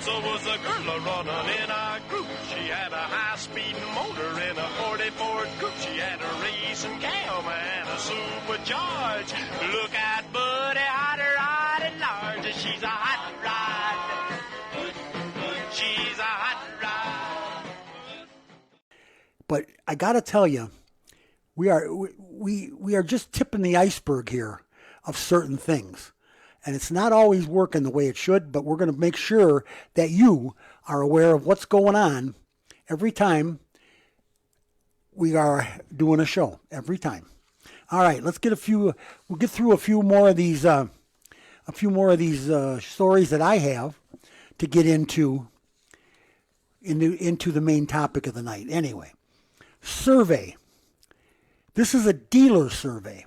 Was a girl running in our group. She had a high-speed motor in a 40 Ford Coupe. She had a racing cam and a supercharged. Look at Buddy, hot rod and large. She's a hot rod. She's a hot rod. But I got to tell you, we are just tipping the iceberg here of certain things. And it's not always working the way it should, but we're going to make sure that you are aware of what's going on every time we are doing a show. Every time. All right, we'll get through a few more of these stories that I have to get into the main topic of the night. Anyway, survey. This is a dealer survey,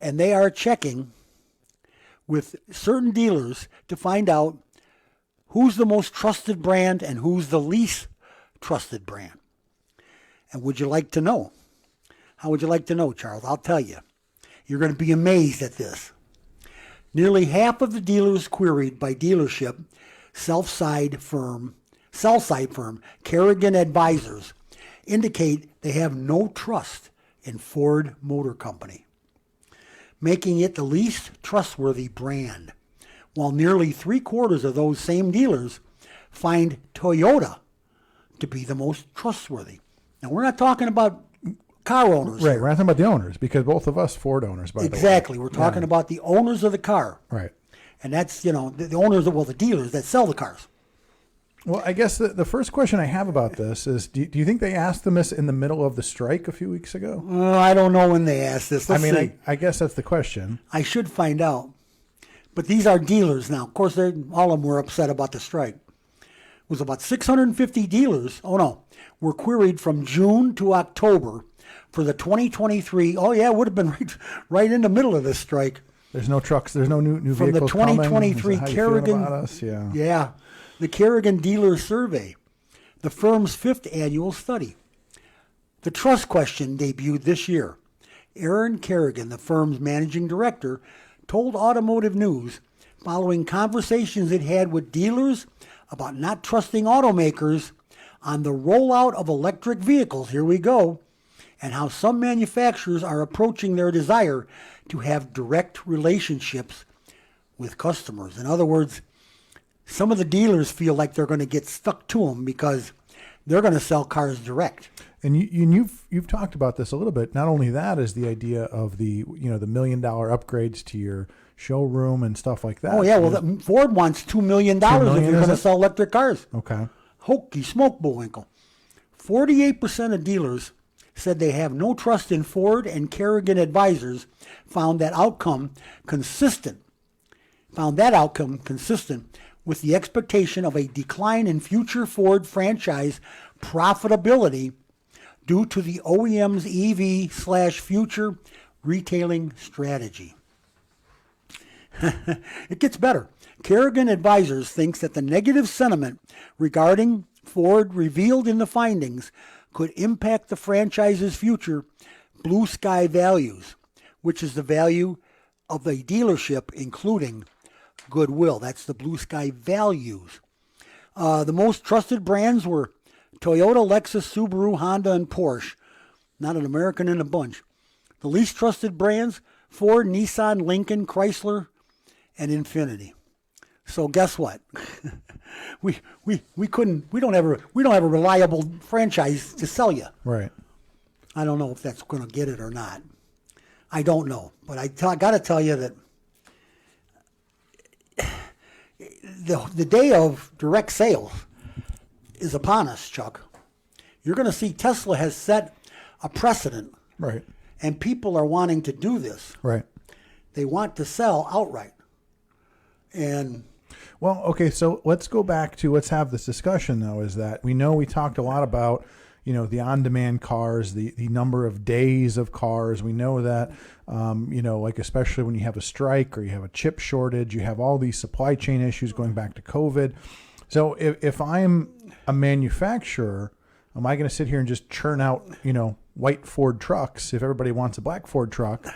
and they are checking with certain dealers to find out who's the most trusted brand and who's the least trusted brand. And would you like to know? How would you like to know, Charles? I'll tell you. You're going to be amazed at this. Nearly half of the dealers queried by dealership sell-side firm Carrigan Advisors indicate they have no trust in Ford Motor Company, making it the least trustworthy brand, while nearly 3/4 of those same dealers find Toyota to be the most trustworthy. Now, we're not talking about car owners. Right, here. we're not talking about the owners, because both of us Ford owners, by the way. Exactly, we're talking about the owners of the car. Right. And that's, the owners, the dealers that sell the cars. Well, I guess the first question I have about this is, do you think they asked them this in the middle of the strike a few weeks ago? I don't know when they asked this. Let's see. I guess that's the question. I should find out. But these are dealers now. Of course, all of them were upset about the strike. It was about 650 dealers, were queried from June to October for the 2023. Oh, yeah, it would have been right in the middle of this strike. There's no trucks. There's no new from vehicles the 2023 coming. Carrigan. About us? Yeah. Yeah. The Carrigan Dealer Survey, the firm's 5th annual study. The trust question debuted this year. Aaron Carrigan, the firm's managing director, told Automotive News, following conversations it had with dealers about not trusting automakers on the rollout of electric vehicles, here we go, and how some manufacturers are approaching their desire to have direct relationships with customers. In other words, some of the dealers feel like they're going to get stuck to them because they're going to sell cars direct. And you've talked about this a little bit. Not only that is the idea of the the $1 million upgrades to your showroom and stuff like that. Oh yeah, well Ford wants $2 million if you're going to sell electric cars. Okay. Hokey smoke, Bullwinkle. 48% of dealers said they have no trust in Ford, and Carrigan Advisors found that outcome consistent with the expectation of a decline in future Ford franchise profitability due to the OEM's EV/future retailing strategy. It gets better. Carrigan Advisors thinks that the negative sentiment regarding Ford revealed in the findings could impact the franchise's future blue sky values, which is the value of a dealership including goodwill. That's the blue sky values. The most trusted brands were Toyota, Lexus, Subaru, Honda, and Porsche. Not an American in a bunch. The least trusted brands, Ford, Nissan, Lincoln, Chrysler, and Infiniti. So guess what? we don't have a reliable franchise to sell you. Right. I don't know if that's going to get it or not. I don't know, but I got to tell you that the day of direct sales is upon us, Chuck. You're going to see Tesla has set a precedent. Right. And people are wanting to do this. Right. They want to sell outright. And well, okay, so let's have this discussion, though, is that we talked a lot about, the on-demand cars, the number of days of cars. We know that, like especially when you have a strike or you have a chip shortage, you have all these supply chain issues going back to COVID. So if I'm a manufacturer, Am I going to sit here and just churn out, white Ford trucks if everybody wants a black Ford truck?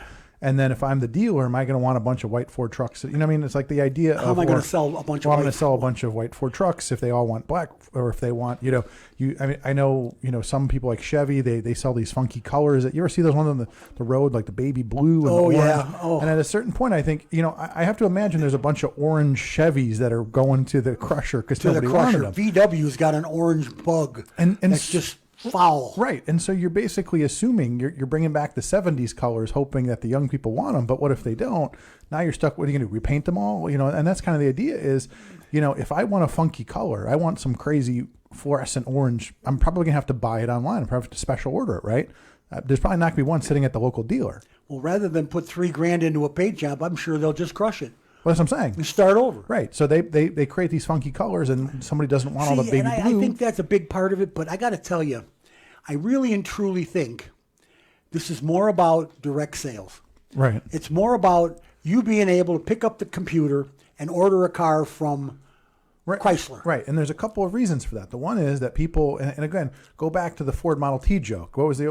And then if I'm the dealer, am I going to want a bunch of white Ford trucks? You know what I mean? It's like the idea of... How am I going to sell a bunch of I'm going to sell a bunch of white Ford trucks if they all want black, or if they want, I know, some people like Chevy, they sell these funky colors. You ever see those ones on the road, like the baby blue and the orange? Yeah. Oh. And at a certain point, I think, I have to imagine there's a bunch of orange Chevys that are going to the crusher because nobody wanted them. VW's got an orange bug. And that's just foul. Right. And so you're basically assuming you're bringing back the 70s colors, hoping that the young people want them. But what if they don't? Now you're stuck. What are you going to do? Repaint them all? And that's kind of the idea is, if I want a funky color, I want some crazy fluorescent orange, I'm probably going to have to buy it online. I'm probably have to special order it, right? There's probably not going to be one sitting at the local dealer. Well, rather than put $3,000 into a paint job, I'm sure they'll just crush it. Well, that's what I'm saying. And start over. Right. So they create these funky colors, and somebody doesn't want all the baby blue. I think that's a big part of it. But I got to tell you, I really and truly think this is more about direct sales. Right. It's more about you being able to pick up the computer and order a car from Chrysler. Right. And there's a couple of reasons for that. The one is that people, and again, go back to the Ford Model T joke. What was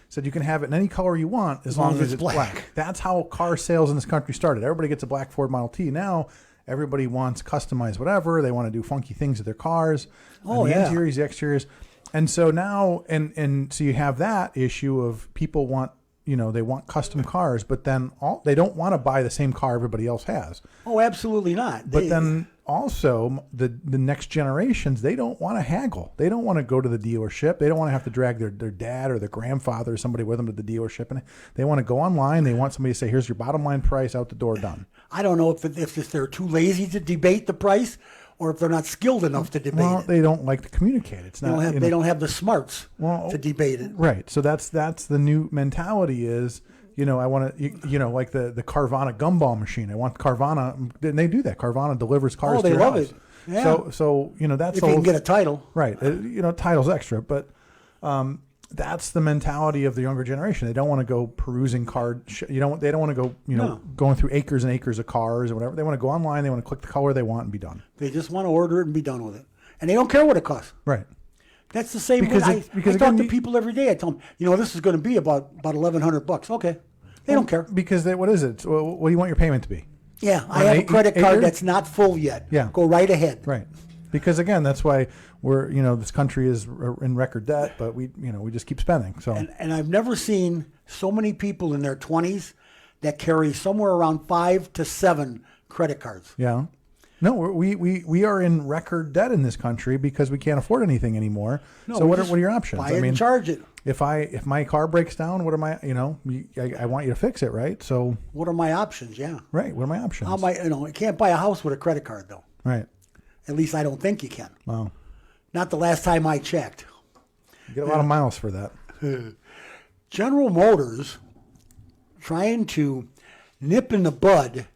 said you can have it in any color you want as long as it's black. That's how car sales in this country started. Everybody gets a black Ford Model T. Now everybody wants customized whatever. They want to do funky things with their cars. The interiors, the exteriors. And so now, and so you have that issue of people want, they want custom cars, but then they don't want to buy the same car everybody else has. Oh, absolutely not. But then also the next generations, they don't want to haggle. They don't want to go to the dealership. They don't want to have to drag their dad or their grandfather or somebody with them to the dealership. And they want to go online. They want somebody to say, here's your bottom line price, out the door, done. I don't know if they're too lazy to debate the price, or if they're not skilled enough to debate it. They don't like to communicate. It's not. They don't have the smarts to debate it. Right. So that's the new mentality is, I want to, like the Carvana gumball machine. I want Carvana, and they do that. Carvana delivers cars to your house. Oh, they love it. Yeah. So that's if you can get a title. Right. Title's extra, but that's the mentality of the younger generation. They don't want to go perusing they don't want to go, going through acres and acres of cars or whatever. They want to go online. They want to click the color they want and be done. They just want to order it and be done with it. And they don't care what it costs. Right. That's the same way. I talk to people every day. I tell them, this is going to be about $1,100. Okay. They don't care. Because what is it? What do you want your payment to be? Yeah. I have a credit card that's not full yet. Yeah. Go right ahead. Right. Because again, that's why we're, this country is in record debt, but we just keep spending. So, and I've never seen so many people in their 20s that carry somewhere around 5 to 7 credit cards. Yeah. No, we are in record debt in this country because we can't afford anything anymore. No, so what are your options? Buy it and charge it. If my car breaks down, what am I? I want you to fix it, right? So what are my options? Yeah. Right. What are my options? How am I? You can't buy a house with a credit card though. Right. At least I don't think you can. Wow. Not the last time I checked. You get a lot of miles for that. General Motors trying to nip in the bud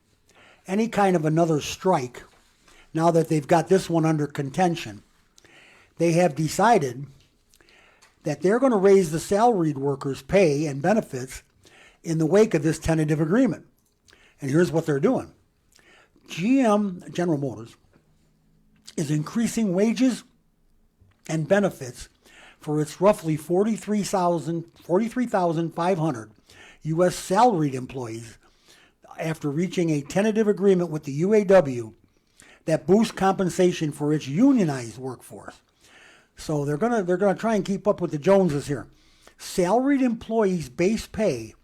any kind of another strike now that they've got this one under contention. They have decided that they're going to raise the salaried workers' pay and benefits in the wake of this tentative agreement. And here's what they're doing. General Motors, is increasing wages and benefits for its roughly 43,500 U.S. salaried employees after reaching a tentative agreement with the UAW that boosts compensation for its unionized workforce. So they're gonna try and keep up with the Joneses here. Salaried employees' base pay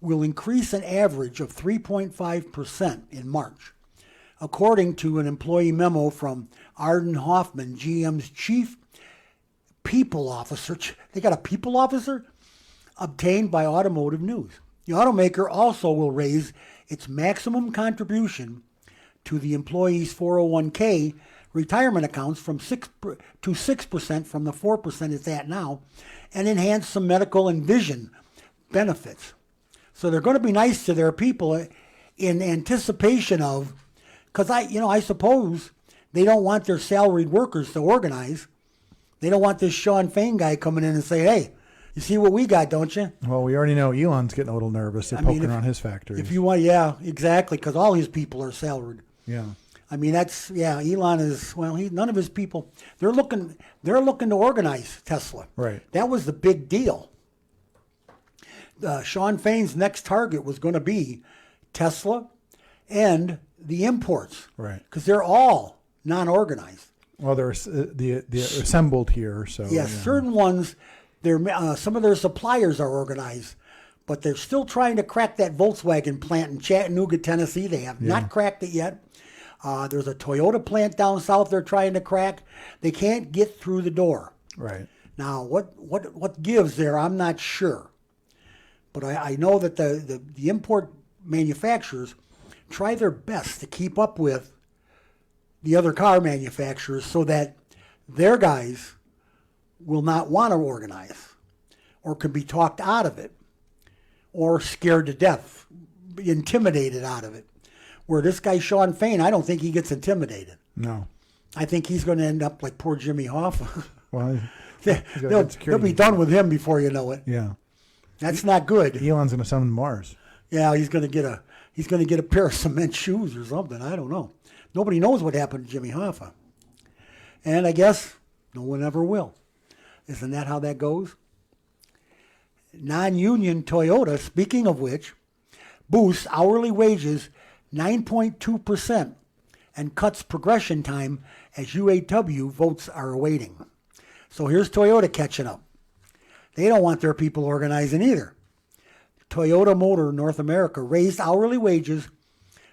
will increase an average of 3.5% in March, according to an employee memo from Arden Hoffman, GM's chief people officer. They got a people officer? Obtained by Automotive News. The automaker also will raise its maximum contribution to the employee's 401k retirement accounts from 6 to 6% from the 4% it's at now, and enhance some medical and vision benefits. So they're going to be nice to their people in anticipation of, because I suppose they don't want their salaried workers to organize. They don't want this Sean Fain guy coming in and say, hey, you see what we got, don't you? Well, we already know Elon's getting a little nervous. They're poking around his factories. If you want, yeah, exactly, because all his people are salaried. Yeah. I mean, that's, yeah, Elon is, well, none of his people, they're looking to organize Tesla. Right. That was the big deal. Sean Fain's next target was going to be Tesla and the imports. Right. Because they're all non-organized. Well, they're assembled here, so. Yes, yeah, certain ones, some of their suppliers are organized, but they're still trying to crack that Volkswagen plant in Chattanooga, Tennessee. They have not cracked it yet. There's a Toyota plant down south they're trying to crack. They can't get through the door. Right. Now, what gives there, I'm not sure. But I know that the import manufacturers try their best to keep up with the other car manufacturers so that their guys will not want to organize or can be talked out of it or scared to death, intimidated out of it. Where this guy, Sean Fain, I don't think he gets intimidated. No. I think he's going to end up like poor Jimmy Hoffa. Well, they'll be done with him before you know it. Yeah. That's not good. Elon's going to send him to Mars. Yeah, he's going to get a pair of cement shoes or something. I don't know. Nobody knows what happened to Jimmy Hoffa. And I guess no one ever will. Isn't that how that goes? Non-union Toyota, speaking of which, boosts hourly wages 9.2% and cuts progression time as UAW votes are awaiting. So here's Toyota catching up. They don't want their people organizing either. Toyota Motor North America raised hourly wages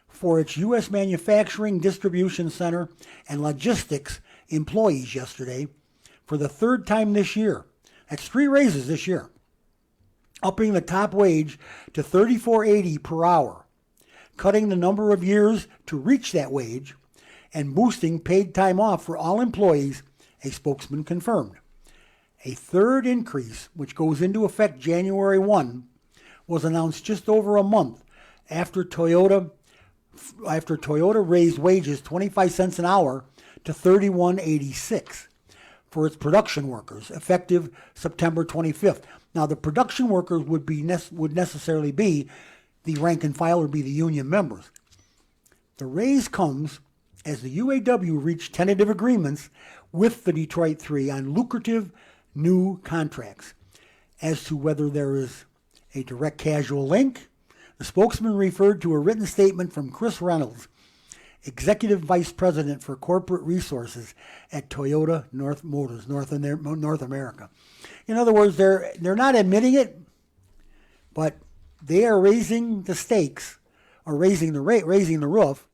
for its U.S. manufacturing, distribution center, and logistics employees yesterday for the third time this year. That's 3 raises this year, upping the top wage to $34.80 per hour, cutting the number of years to reach that wage, and boosting paid time off for all employees, a spokesman confirmed. A third increase, which goes into effect January 1, was announced just over a month after Toyota raised wages 25 cents an hour to $31.86 for its production workers, effective September 25th. Now, the production workers would necessarily be the rank and file or be the union members. The raise comes as the UAW reached tentative agreements with the Detroit Three on lucrative new contracts. As to whether there is a direct causal link, the spokesman referred to a written statement from Chris Reynolds, Executive Vice President for Corporate Resources at Toyota North America. In other words, they're not admitting it, but they are raising the stakes, or raising the roof,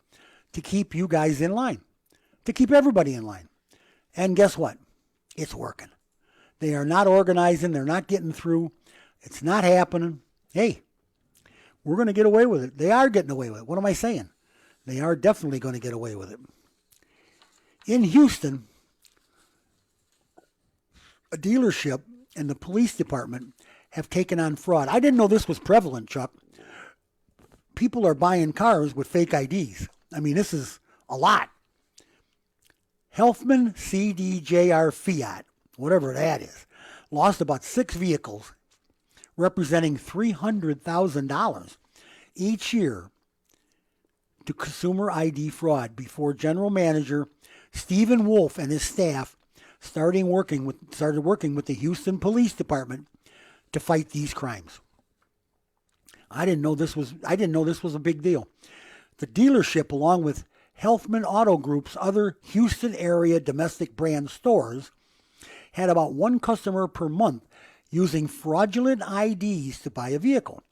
to keep you guys in line, to keep everybody in line. And guess what? It's working. They are not organizing. They're not getting through. It's not happening. Hey, we're going to get away with it. They are getting away with it. What am I saying? They are definitely going to get away with it. In Houston, a dealership and the police department have taken on fraud. I didn't know this was prevalent, Chuck. People are buying cars with fake IDs. I mean, this is a lot. Helfman CDJR Fiat, whatever that is, lost about 6 vehicles, representing $300,000 each year to consumer ID fraud before General Manager Stephen Wolf and his staff started working with the Houston Police Department to fight these crimes. I didn't know this was a big deal. The dealership, along with Helfman Auto Group's other Houston area domestic brand stores, had about 1 customer per month using fraudulent IDs to buy a vehicle.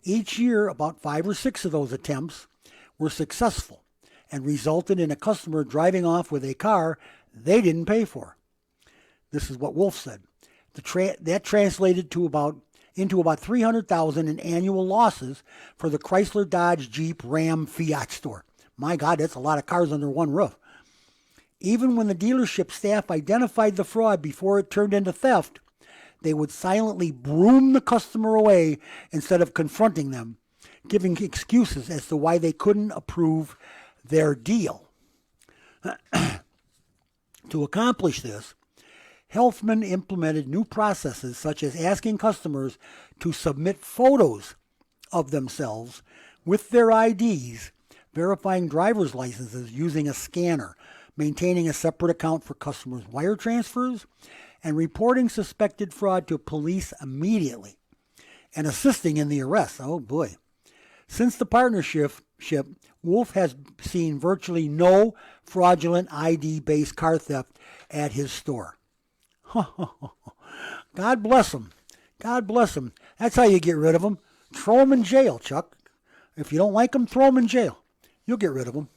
Each year, about 5 or 6 of those attempts were successful and resulted in a customer driving off with a car they didn't pay for. This is what Wolf said. That translated into about $300,000 in annual losses for the Chrysler, Dodge, Jeep, Ram, Fiat store. My God, that's a lot of cars under one roof. Even when the dealership staff identified the fraud before it turned into theft, they would silently broom the customer away instead of confronting them, giving excuses as to why they couldn't approve their deal. To accomplish this, Helfman implemented new processes such as asking customers to submit photos of themselves with their IDs verifying driver's licenses using a scanner, maintaining a separate account for customers' wire transfers, and reporting suspected fraud to police immediately, and assisting in the arrest. Oh boy. Since the partnership, Wolf has seen virtually no fraudulent ID-based car theft at his store. God bless him. God bless him. That's how you get rid of them. Throw them in jail, Chuck. If you don't like them, throw them in jail. You'll get rid of them.